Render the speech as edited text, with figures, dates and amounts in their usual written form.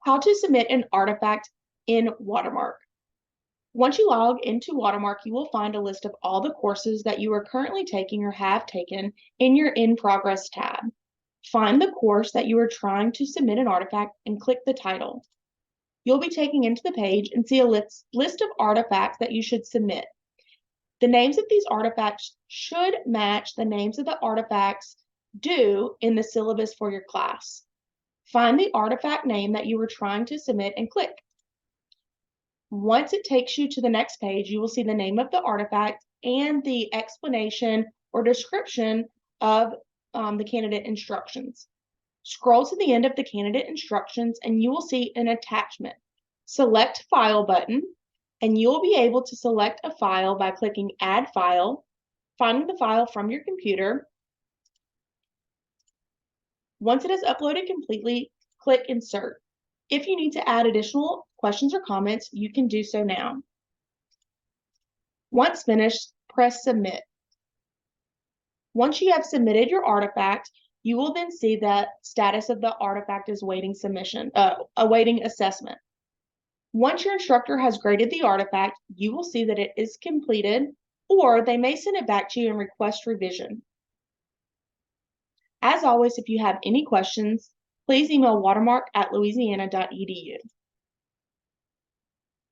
How to submit an artifact in Watermark. Once you log into Watermark, you will find a list of all the courses that you are currently taking or have taken in your In Progress tab. Find the course that you are trying to submit an artifact and click the title. You'll be taken into the page and see a list of artifacts that you should submit. The names of these artifacts should match the names of the artifacts due in the syllabus for your class. Find the artifact name that you are trying to submit and click. Once it takes you to the next page, you will see the name of the artifact and the explanation or description of the candidate instructions. Scroll to the end of the candidate instructions and you will see an attachment. Select File button and you'll be able to select a file by clicking Add File, finding the file from your computer. Once it is uploaded completely, click Insert. If you need to add additional questions or comments, you can do so now. Once finished, press Submit. Once you have submitted your artifact, you will then see that status of the artifact is awaiting assessment. Once your instructor has graded the artifact, you will see that it is completed, or they may send it back to you and request revision. As always, if you have any questions, please email watermark@louisiana.edu.